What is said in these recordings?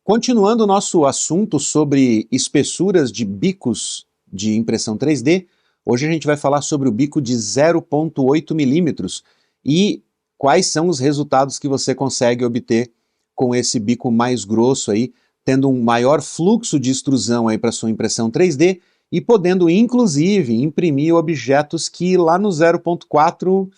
Continuando o nosso assunto sobre espessuras de bicos de impressão 3D, hoje a gente vai falar sobre o bico de 0,8 milímetros e quais são os resultados que você consegue obter com esse bico mais grosso aí, tendo um maior fluxo de extrusão aí para sua impressão 3D e podendo inclusive imprimir objetos que lá no 0,4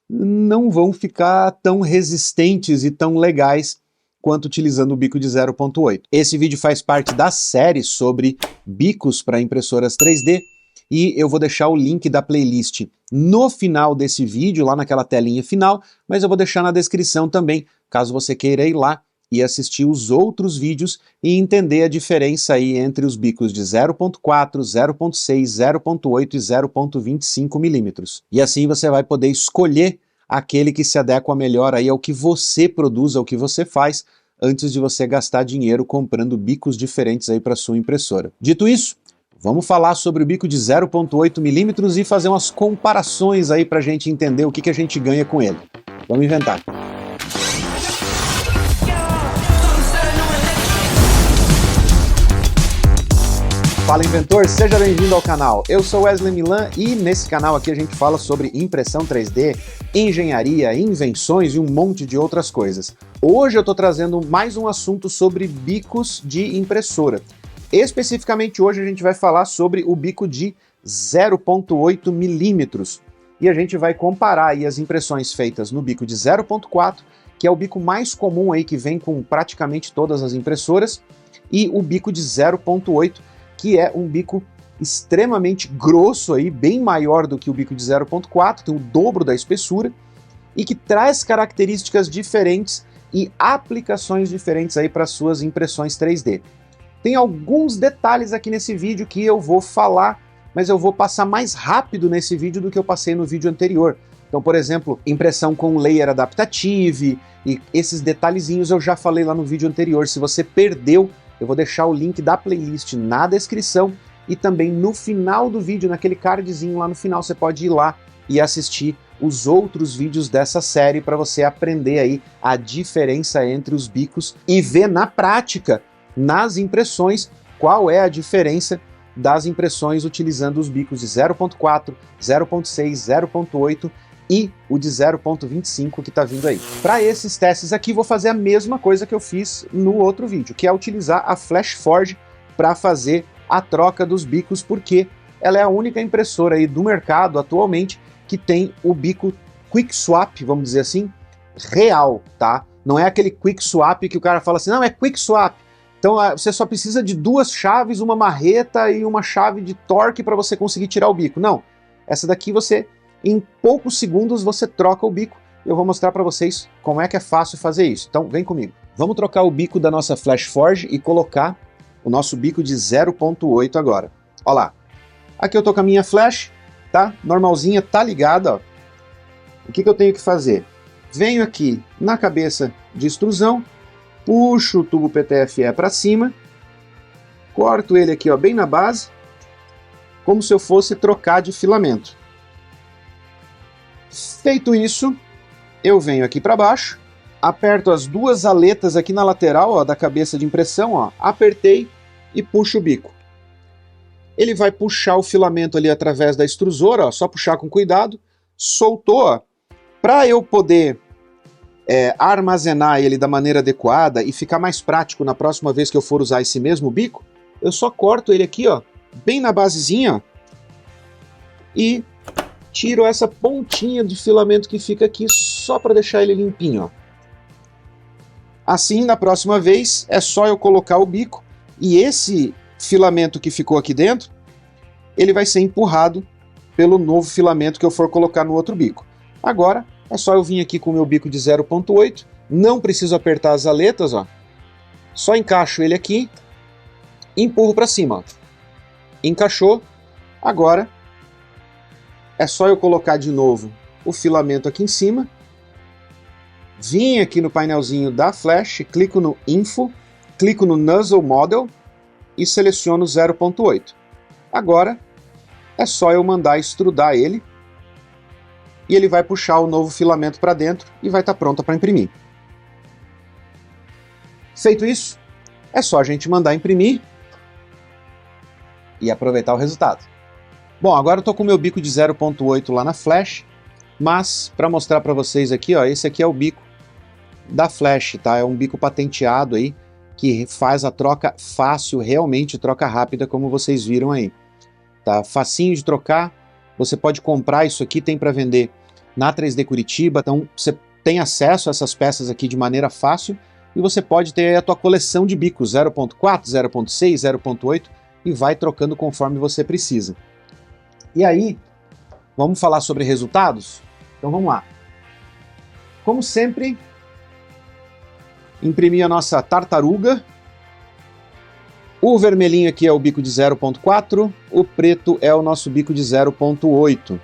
não vão ficar tão resistentes e tão legais quanto utilizando o bico de 0,8. Esse vídeo faz parte da série sobre bicos para impressoras 3D e eu vou deixar o link da playlist no final desse vídeo, lá naquela telinha final, mas eu vou deixar na descrição também, caso você queira ir lá e assistir os outros vídeos e entender a diferença aí entre os bicos de 0,4, 0,6, 0,8 e 0,25 milímetros. E assim você vai poder escolher aquele que se adequa melhor aí ao que você produz, ao que você faz, antes de você gastar dinheiro comprando bicos diferentes aí para sua impressora. Dito isso, vamos falar sobre o bico de 0,8 milímetros e fazer umas comparações aí para a gente entender o que a gente ganha com ele. Vamos inventar. Fala inventor, seja bem-vindo ao canal. Eu sou Wesley Milan e nesse canal aqui a gente fala sobre impressão 3D, engenharia, invenções e um monte de outras coisas. Hoje eu estou trazendo mais um assunto sobre bicos de impressora. Especificamente hoje a gente vai falar sobre o bico de 0,8 milímetros e a gente vai comparar aí as impressões feitas no bico de 0,4, que é o bico mais comum aí que vem com praticamente todas as impressoras, e o bico de 0,8, que é um bico extremamente grosso aí, bem maior do que o bico de 0,4, tem o dobro da espessura, e que traz características diferentes e aplicações diferentes aí para suas impressões 3D. Tem alguns detalhes aqui nesse vídeo que eu vou falar, mas eu vou passar mais rápido nesse vídeo do que eu passei no vídeo anterior. Então, por exemplo, impressão com layer adaptative, e esses detalhezinhos eu já falei lá no vídeo anterior. Se você perdeu, eu vou deixar o link da playlist na descrição e também no final do vídeo, naquele cardzinho lá no final, você pode ir lá e assistir os outros vídeos dessa série para você aprender aí a diferença entre os bicos e ver na prática, nas impressões, qual é a diferença das impressões utilizando os bicos de 0,4, 0,6, 0,8 e o de 0,25 que está vindo aí. Para esses testes aqui, vou fazer a mesma coisa que eu fiz no outro vídeo, que é utilizar a FlashForge para fazer a troca dos bicos, porque ela é a única impressora aí do mercado atualmente que tem o bico Quick Swap, vamos dizer assim, real, tá? Não é aquele Quick Swap que o cara fala assim, não, é Quick Swap. Então você só precisa de duas chaves, uma marreta e uma chave de torque para você conseguir tirar o bico. Não, essa daqui você... em poucos segundos você troca o bico. Eu vou mostrar para vocês como é que é fácil fazer isso. Então vem comigo. Vamos trocar o bico da nossa FlashForge e colocar o nosso bico de 0,8 agora. Olha lá. Aqui eu tô com a minha flash, tá? Normalzinha, tá ligada, ó. O que eu tenho que fazer? Venho aqui na cabeça de extrusão, puxo o tubo PTFE para cima, corto ele aqui, ó, bem na base, como se eu fosse trocar de filamento. Feito isso, eu venho aqui para baixo, aperto as duas aletas aqui na lateral, ó, da cabeça de impressão, ó, apertei e puxo o bico. Ele vai puxar o filamento ali através da extrusora, ó, só puxar com cuidado, soltou. Para eu poder armazenar ele da maneira adequada e ficar mais prático na próxima vez que eu for usar esse mesmo bico, eu só corto ele aqui, ó, bem na basezinha, ó, e tiro essa pontinha de filamento que fica aqui só para deixar ele limpinho, ó. Assim, na próxima vez, é só eu colocar o bico e esse filamento que ficou aqui dentro, ele vai ser empurrado pelo novo filamento que eu for colocar no outro bico. Agora, é só eu vir aqui com o meu bico de 0,8, não preciso apertar as aletas, ó. Só encaixo ele aqui, empurro para cima, ó. Encaixou, agora é só eu colocar de novo o filamento aqui em cima, vim aqui no painelzinho da Flash, clico no Info, clico no Nozzle Model e seleciono 0,8. Agora é só eu mandar extrudar ele e ele vai puxar o novo filamento para dentro e vai estar pronto para imprimir. Feito isso, É só a gente mandar imprimir e aproveitar o resultado. Bom, agora eu tô com o meu bico de 0.8 lá na flash, mas para mostrar para vocês aqui, ó, esse aqui é o bico da flash, tá? É um bico patenteado aí, que faz a troca fácil, realmente troca rápida, como vocês viram aí. Tá facinho de trocar, você pode comprar isso aqui, tem para vender na 3D Curitiba, então você tem acesso a essas peças aqui de maneira fácil, e você pode ter a tua coleção de bicos 0.4, 0.6, 0.8 e vai trocando conforme você precisa. E aí, vamos falar sobre resultados? Então vamos lá. Como sempre, imprimi a nossa tartaruga. O vermelhinho aqui é o bico de 0.4, o preto é o nosso bico de 0.8.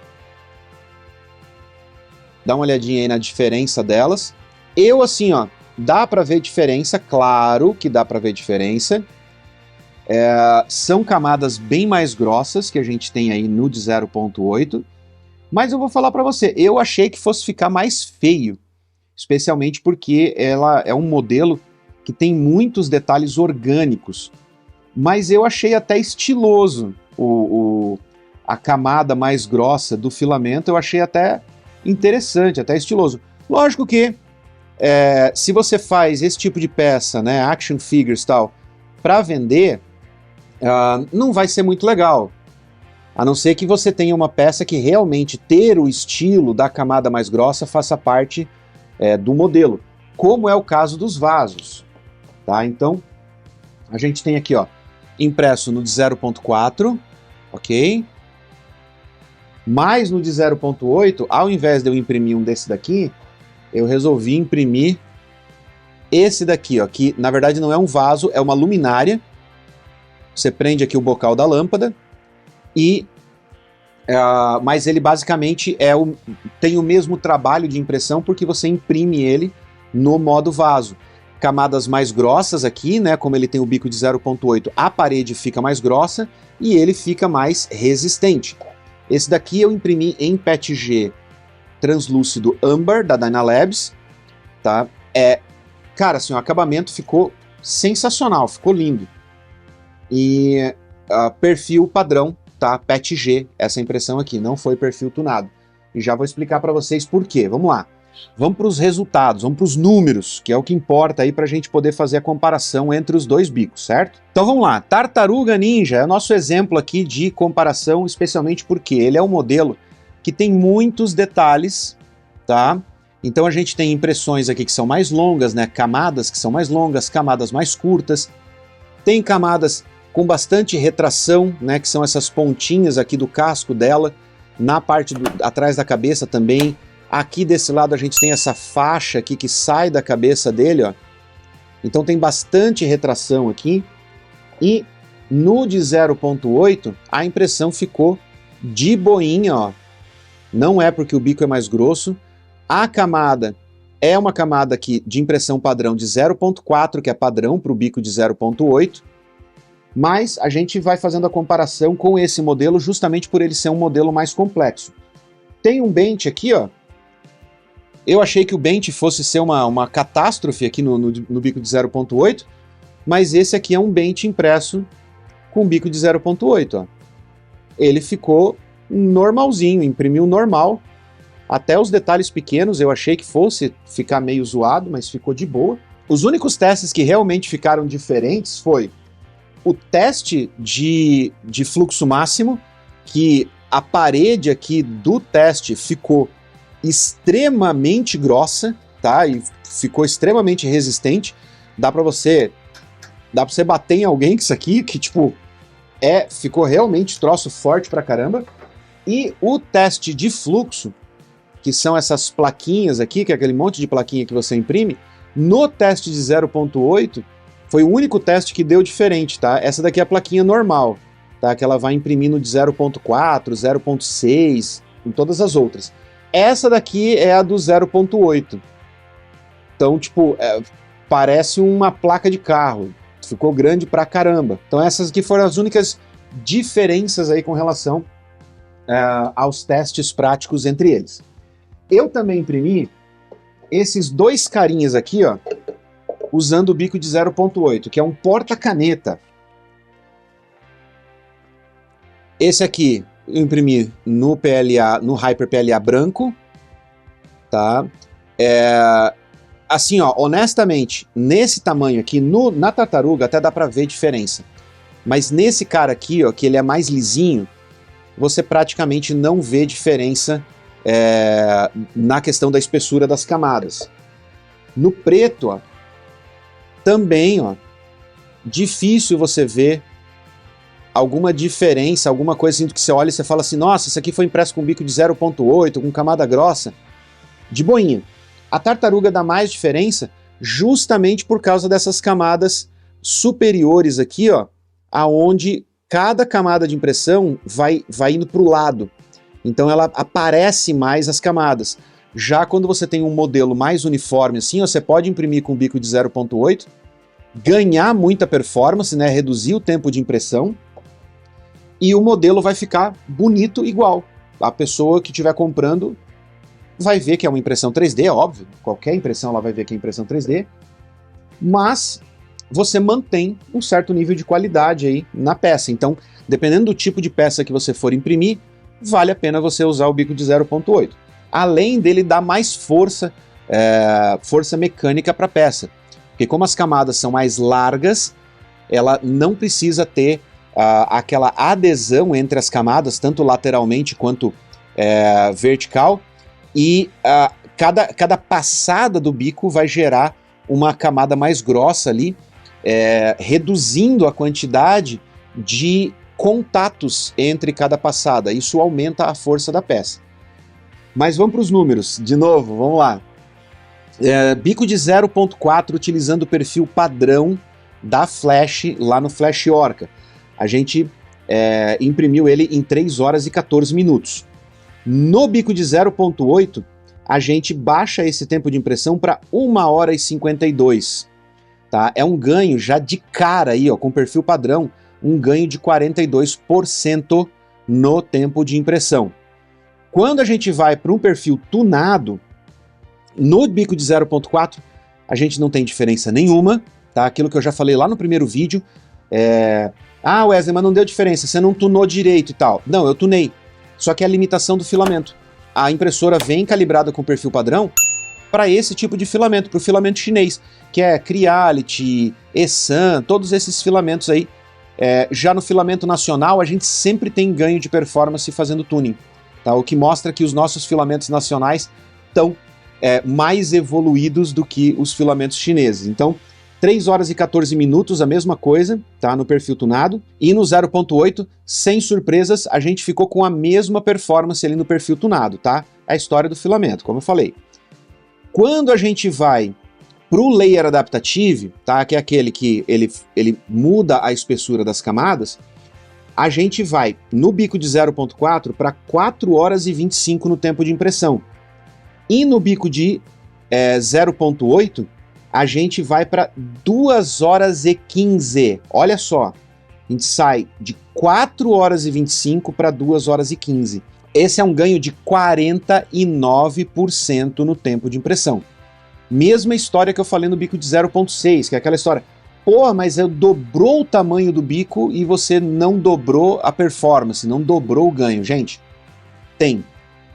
Dá uma olhadinha aí na diferença delas. Eu assim, ó, dá para ver diferença, claro que dá para ver diferença. São camadas bem mais grossas que a gente tem aí no de 0.8, mas eu vou falar para você, eu achei que fosse ficar mais feio, especialmente porque ela é um modelo que tem muitos detalhes orgânicos, mas eu achei até estiloso a camada mais grossa do filamento, eu achei até interessante, até estiloso. Lógico que se você faz esse tipo de peça, né, action figures e tal, para vender, não vai ser muito legal, a não ser que você tenha uma peça que realmente ter o estilo da camada mais grossa faça parte do modelo, como é o caso dos vasos, tá? Então, a gente tem aqui, ó, impresso no de 0.4, ok? Mas no de 0.8, ao invés de eu imprimir um desse daqui, eu resolvi imprimir esse daqui, ó, que na verdade não é um vaso, é uma luminária. Você prende aqui o bocal da lâmpada, mas ele basicamente tem o mesmo trabalho de impressão porque você imprime ele no modo vaso. Camadas mais grossas aqui, né, como ele tem o bico de 0.8, a parede fica mais grossa e ele fica mais resistente. Esse daqui eu imprimi em PETG translúcido Amber, da Dynalabs, tá? Cara, assim, o acabamento ficou sensacional, ficou lindo. E perfil padrão, tá? PETG, essa impressão aqui, não foi perfil tunado. E já vou explicar para vocês por quê. Vamos lá. Vamos para os resultados, vamos para os números, que é o que importa aí para a gente poder fazer a comparação entre os dois bicos, certo? Então vamos lá, Tartaruga Ninja é o nosso exemplo aqui de comparação, especialmente porque ele é um modelo que tem muitos detalhes, tá? Então a gente tem impressões aqui que são mais longas, né? Camadas que são mais longas, camadas mais curtas, tem camadas com bastante retração, né? Que são essas pontinhas aqui do casco dela, na parte atrás da cabeça também. Aqui desse lado a gente tem essa faixa aqui que sai da cabeça dele, ó. Então tem bastante retração aqui. E no de 0.8 a impressão ficou de boinha, ó. Não é porque o bico é mais grosso. A camada é uma camada aqui de impressão padrão de 0.4, que é padrão para o bico de 0.8. Mas a gente vai fazendo a comparação com esse modelo justamente por ele ser um modelo mais complexo. Tem um bench aqui, ó. Eu achei que o bench fosse ser uma catástrofe aqui no bico de 0.8, mas esse aqui é um bench impresso com bico de 0.8, ó. Ele ficou normalzinho, imprimiu normal, até os detalhes pequenos eu achei que fosse ficar meio zoado, mas ficou de boa. Os únicos testes que realmente ficaram diferentes foi o teste de fluxo máximo, que a parede aqui do teste ficou extremamente grossa, tá? E ficou extremamente resistente. Dá pra você bater em alguém com isso aqui, que tipo, ficou realmente troço forte pra caramba. E o teste de fluxo, que são essas plaquinhas aqui, que é aquele monte de plaquinha que você imprime, no teste de 0.8, foi o único teste que deu diferente, tá? Essa daqui é a plaquinha normal, tá? Que ela vai imprimindo de 0.4, 0.6, em todas as outras. Essa daqui é a do 0.8. Então, tipo, parece uma placa de carro. Ficou grande pra caramba. Então essas aqui foram as únicas diferenças aí com relação aos testes práticos entre eles. Eu também imprimi esses dois carinhas aqui, ó, usando o bico de 0.8, que é um porta-caneta. Esse aqui eu imprimi no PLA, no Hyper PLA branco, tá? Assim, ó, honestamente, nesse tamanho aqui, na tartaruga até dá pra ver diferença. Mas nesse cara aqui, ó, que ele é mais lisinho, você praticamente não vê diferença na questão da espessura das camadas. No preto, ó, também, ó, difícil você ver alguma diferença, alguma coisa assim que você olha e você fala assim, nossa, isso aqui foi impresso com bico de 0.8, com camada grossa, de boinha. A tartaruga dá mais diferença justamente por causa dessas camadas superiores aqui, ó, aonde cada camada de impressão vai indo para o lado. Então ela aparece mais as camadas. Já quando você tem um modelo mais uniforme assim, você pode imprimir com bico de 0.8, ganhar muita performance, né, reduzir o tempo de impressão, e o modelo vai ficar bonito igual. A pessoa que estiver comprando vai ver que é uma impressão 3D, óbvio, qualquer impressão ela vai ver que é impressão 3D, mas você mantém um certo nível de qualidade aí na peça. Então, dependendo do tipo de peça que você for imprimir, vale a pena você usar o bico de 0.8. Além dele dar mais força mecânica para a peça. Porque como as camadas são mais largas, ela não precisa ter aquela adesão entre as camadas, tanto lateralmente quanto vertical, e cada passada do bico vai gerar uma camada mais grossa ali, reduzindo a quantidade de contatos entre cada passada. Isso aumenta a força da peça. Mas vamos para os números, de novo, vamos lá. Bico de 0.4 utilizando o perfil padrão da Flash lá no Flash Orca. A gente imprimiu ele em 3 horas e 14 minutos. No bico de 0.8, a gente baixa esse tempo de impressão para 1 hora e 52. Tá? É um ganho já de cara aí, ó, com perfil padrão, um ganho de 42% no tempo de impressão. Quando a gente vai para um perfil tunado, no bico de 0.4, a gente não tem diferença nenhuma, tá? Aquilo que eu já falei lá no primeiro vídeo, Wesley, mas não deu diferença, você não tunou direito e tal. Não, eu tunei, só que é a limitação do filamento. A impressora vem calibrada com perfil padrão para esse tipo de filamento, para o filamento chinês, que é Creality, Esan, todos esses filamentos aí. Já no filamento nacional, a gente sempre tem ganho de performance fazendo tuning, tá? O que mostra que os nossos filamentos nacionais estão mais evoluídos do que os filamentos chineses. Então, 3 horas e 14 minutos, a mesma coisa, tá? No perfil tunado. E no 0.8, sem surpresas, a gente ficou com a mesma performance ali no perfil tunado, tá? A história do filamento, como eu falei. Quando a gente vai para o Layer Adaptative, tá? Que é aquele que ele muda a espessura das camadas, a gente vai no bico de 0.4 para 4 horas e 25 no tempo de impressão. E no bico de 0.8, a gente vai para 2 horas e 15. Olha só, a gente sai de 4 horas e 25 para 2 horas e 15. Esse é um ganho de 49% no tempo de impressão. Mesma história que eu falei no bico de 0.6, que é aquela história, pô, mas eu dobrou o tamanho do bico e você não dobrou a performance, não dobrou o ganho. Gente, tem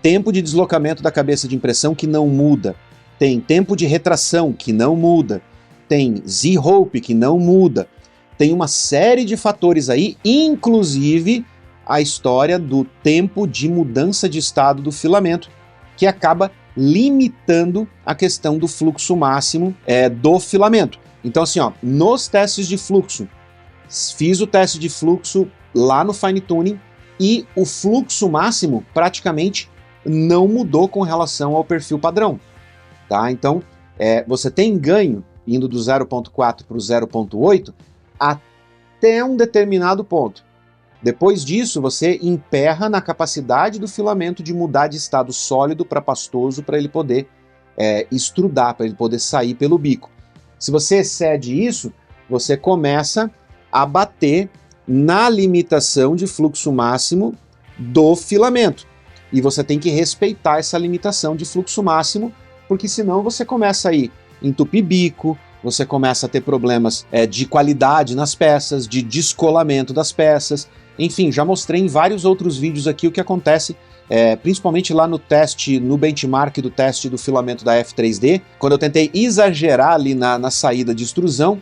tempo de deslocamento da cabeça de impressão que não muda, tem tempo de retração que não muda, tem Z-Hope que não muda, tem uma série de fatores aí, inclusive a história do tempo de mudança de estado do filamento, que acaba limitando a questão do fluxo máximo do filamento. Então assim, ó, nos testes de fluxo, fiz o teste de fluxo lá no Fine Tuning e o fluxo máximo praticamente não mudou com relação ao perfil padrão. Tá? Então, você tem ganho indo do 0.4 para o 0.8 até um determinado ponto. Depois disso, você emperra na capacidade do filamento de mudar de estado sólido para pastoso para ele poder extrudar, para ele poder sair pelo bico. Se você excede isso, você começa a bater na limitação de fluxo máximo do filamento. E você tem que respeitar essa limitação de fluxo máximo, porque senão você começa a ir entupir bico, você começa a ter problemas de qualidade nas peças, de descolamento das peças. Enfim, já mostrei em vários outros vídeos aqui o que acontece, principalmente lá no teste, no benchmark do teste do filamento da F3D, quando eu tentei exagerar ali na saída de extrusão,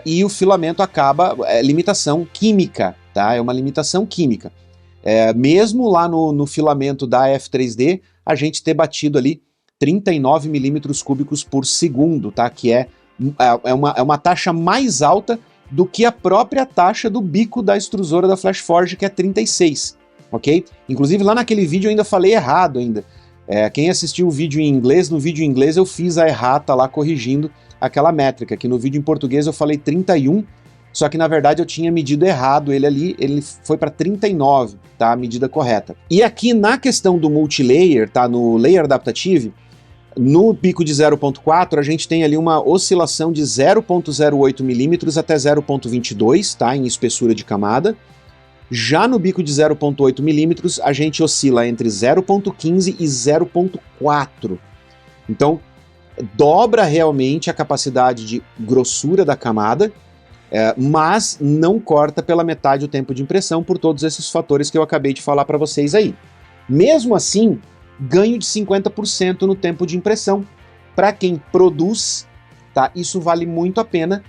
e o filamento acaba, limitação química, tá? É uma limitação química. Mesmo lá no filamento da F3D, a gente ter batido ali 39 milímetros cúbicos por segundo, tá? Que é uma taxa mais alta do que a própria taxa do bico da extrusora da Flashforge, que é 36, ok? Inclusive lá naquele vídeo eu ainda falei errado ainda. Quem assistiu o vídeo em inglês, no vídeo em inglês eu fiz a errata lá corrigindo aquela métrica, que no vídeo em português eu falei 31, só que na verdade eu tinha medido errado ele ali, ele foi para 39, tá? A medida correta. E aqui na questão do multilayer, tá? No Layer Adaptative, no pico de 0.4 a gente tem ali uma oscilação de 0.08 milímetros até 0.22, tá? Em espessura de camada. Já no bico de 0.8 milímetros a gente oscila entre 0.15 e 0.4. Então dobra realmente a capacidade de grossura da camada, mas não corta pela metade o tempo de impressão por todos esses fatores que eu acabei de falar para vocês aí. Mesmo assim, ganho de 50% no tempo de impressão. Para quem produz, tá? Isso vale muito a pena,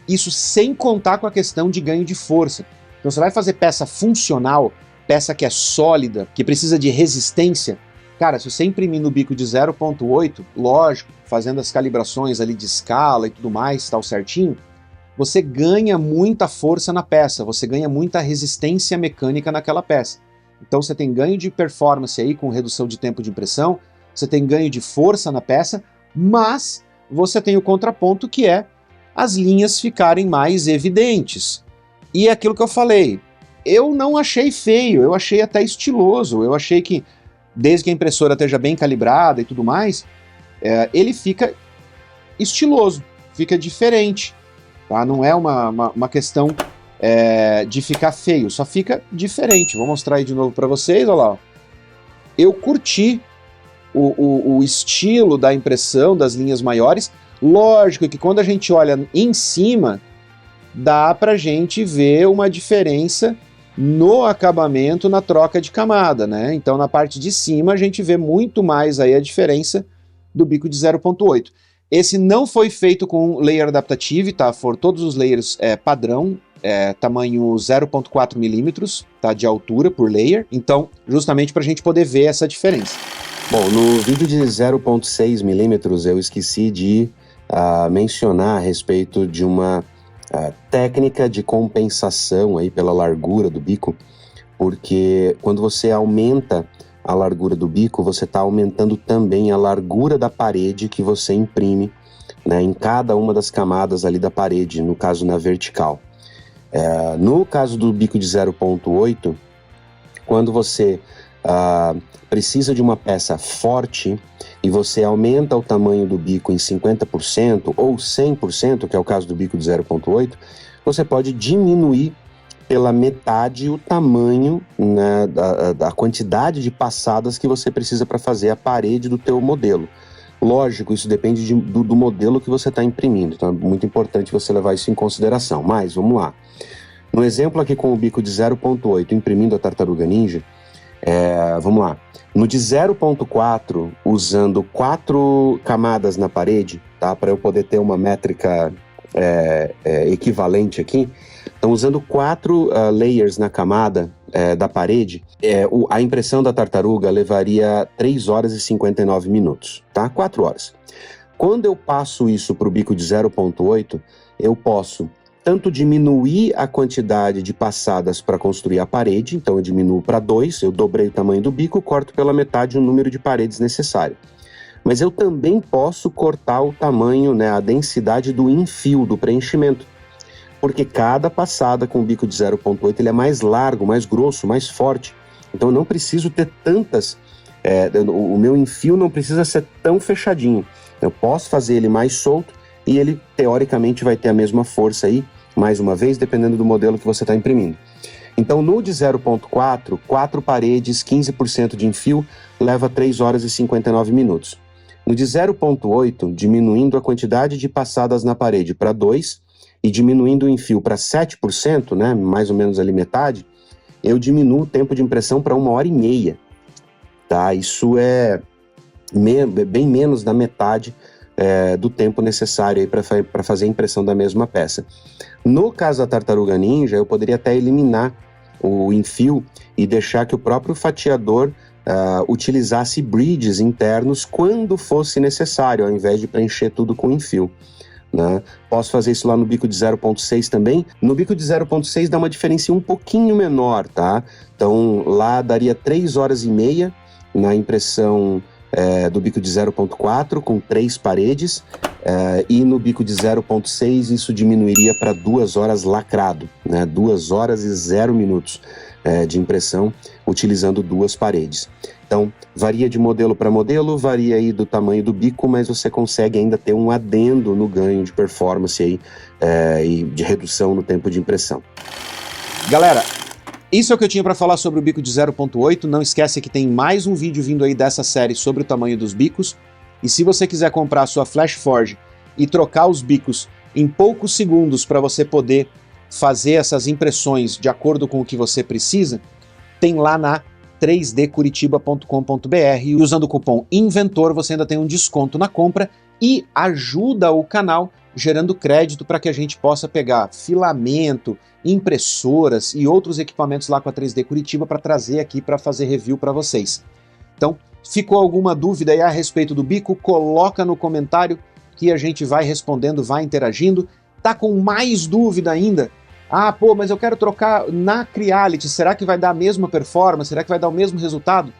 isso sem contar com a questão de ganho de força. Então você vai fazer peça funcional, peça que é sólida, que precisa de resistência. Cara, se você imprimir no bico de 0.8, lógico, fazendo as calibrações ali de escala e tudo mais, tal certinho, você ganha muita força na peça, você ganha muita resistência mecânica naquela peça. Então você tem ganho de performance aí com redução de tempo de impressão, você tem ganho de força na peça, mas você tem o contraponto que é as linhas ficarem mais evidentes. E é aquilo que eu falei, eu não achei feio, eu achei até estiloso, eu achei que desde que a impressora esteja bem calibrada e tudo mais, ele fica estiloso, fica diferente, tá? Não é uma questão de ficar feio, só fica diferente. Vou mostrar aí de novo para vocês, olha lá. Ó. Eu curti o estilo da impressão das linhas maiores. Lógico que quando a gente olha em cima, dá pra gente ver uma diferença no acabamento, na troca de camada, né? Então na parte de cima a gente vê muito mais aí a diferença do bico de 0.8. Esse não foi feito com Layer Adaptative, tá? Foram todos os layers padrão, tamanho 0.4 milímetros, tá? De altura por layer, então justamente pra gente poder ver essa diferença. Bom, no vídeo de 0.6 milímetros eu esqueci de mencionar a respeito de uma técnica de compensação aí pela largura do bico, porque quando você aumenta a largura do bico, você está aumentando também a largura da parede que você imprime, né, em cada uma das camadas ali da parede, no caso na vertical. No caso do bico de 0.8, quando você precisa de uma peça forte e você aumenta o tamanho do bico em 50% ou 100%, que é o caso do bico de 0.8, você pode diminuir pela metade o tamanho, né, da quantidade de passadas que você precisa para fazer a parede do teu modelo. Lógico, isso depende do modelo que você está imprimindo, então é muito importante você levar isso em consideração. Mas, vamos lá. No exemplo aqui com o bico de 0.8, imprimindo a Tartaruga Ninja, vamos lá. No de 0.4, usando 4 camadas na parede, tá, para eu poder ter uma métrica equivalente aqui, então usando 4 layers na camada da parede, a impressão da tartaruga levaria 3 horas e 59 minutos, tá? 4 horas. Quando eu passo isso para o bico de 0.8, eu posso tanto diminuir a quantidade de passadas para construir a parede, então eu diminuo para 2, eu dobrei o tamanho do bico, corto pela metade o número de paredes necessário. Mas eu também posso cortar o tamanho, né, a densidade do infio, do preenchimento, porque cada passada com o bico de 0.8 ele é mais largo, mais grosso, mais forte, então eu não preciso ter tantas, o meu infio não precisa ser tão fechadinho, eu posso fazer ele mais solto e ele teoricamente vai ter a mesma força aí, mais uma vez, dependendo do modelo que você está imprimindo. Então no de 0.4, 4 paredes, 15% de enfio, leva 3 horas e 59 minutos. No de 0,8, diminuindo a quantidade de passadas na parede para 2 e diminuindo o enfio para 7%, né, mais ou menos ali metade, eu diminuo o tempo de impressão para 1h30. Tá? Isso é bem menos da metade do tempo necessário para fazer a impressão da mesma peça. No caso da Tartaruga Ninja, eu poderia até eliminar o enfio e deixar que o próprio fatiador utilizasse bridges internos quando fosse necessário, ao invés de preencher tudo com enfio, né? Posso fazer isso lá no bico de 0,6 também. No bico de 0,6 dá uma diferença um pouquinho menor, tá? Então lá daria 3h30 na impressão do bico de 0,4 com 3 paredes, e no bico de 0,6 isso diminuiria para 2 horas lacrado, né? 2 horas e 0 minutos de impressão utilizando 2 paredes. Então, varia de modelo para modelo, varia aí do tamanho do bico, mas você consegue ainda ter um adendo no ganho de performance aí, e de redução no tempo de impressão. Galera, isso é o que eu tinha para falar sobre o bico de 0,8. Não esquece que tem mais um vídeo vindo aí dessa série sobre o tamanho dos bicos. E se você quiser comprar a sua Flash Forge e trocar os bicos em poucos segundos para você poder fazer essas impressões de acordo com o que você precisa, tem lá na 3dcuritiba.com.br, e usando o cupom INVENTOR você ainda tem um desconto na compra e ajuda o canal gerando crédito para que a gente possa pegar filamento, impressoras e outros equipamentos lá com a 3D Curitiba para trazer aqui para fazer review para vocês. Então, ficou alguma dúvida aí a respeito do bico? Coloca no comentário que a gente vai respondendo, vai interagindo. Tá com mais dúvida ainda? Ah, pô, mas eu quero trocar na Creality, será que vai dar a mesma performance? Será que vai dar o mesmo resultado?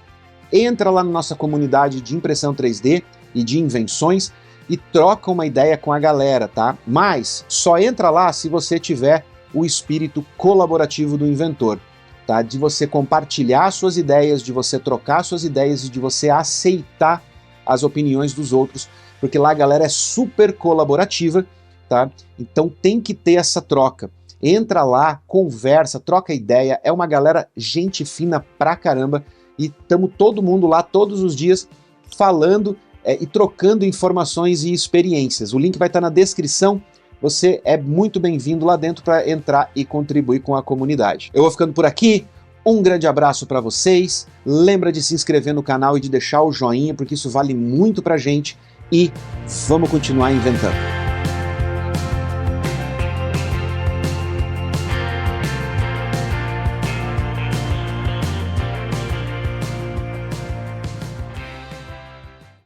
Entra lá na nossa comunidade de impressão 3D e de invenções e troca uma ideia com a galera, tá? Mas só entra lá se você tiver o espírito colaborativo do inventor, tá? De você compartilhar suas ideias, de você trocar suas ideias e de você aceitar as opiniões dos outros, porque lá a galera é super colaborativa, tá? Então tem que ter essa troca. Entra lá, conversa, troca ideia, é uma galera gente fina pra caramba e estamos todo mundo lá todos os dias falando e trocando informações e experiências. O link vai estar na descrição, você é muito bem-vindo lá dentro para entrar e contribuir com a comunidade. Eu vou ficando por aqui, um grande abraço para vocês, lembra de se inscrever no canal e de deixar o joinha, porque isso vale muito pra gente, e vamos continuar inventando.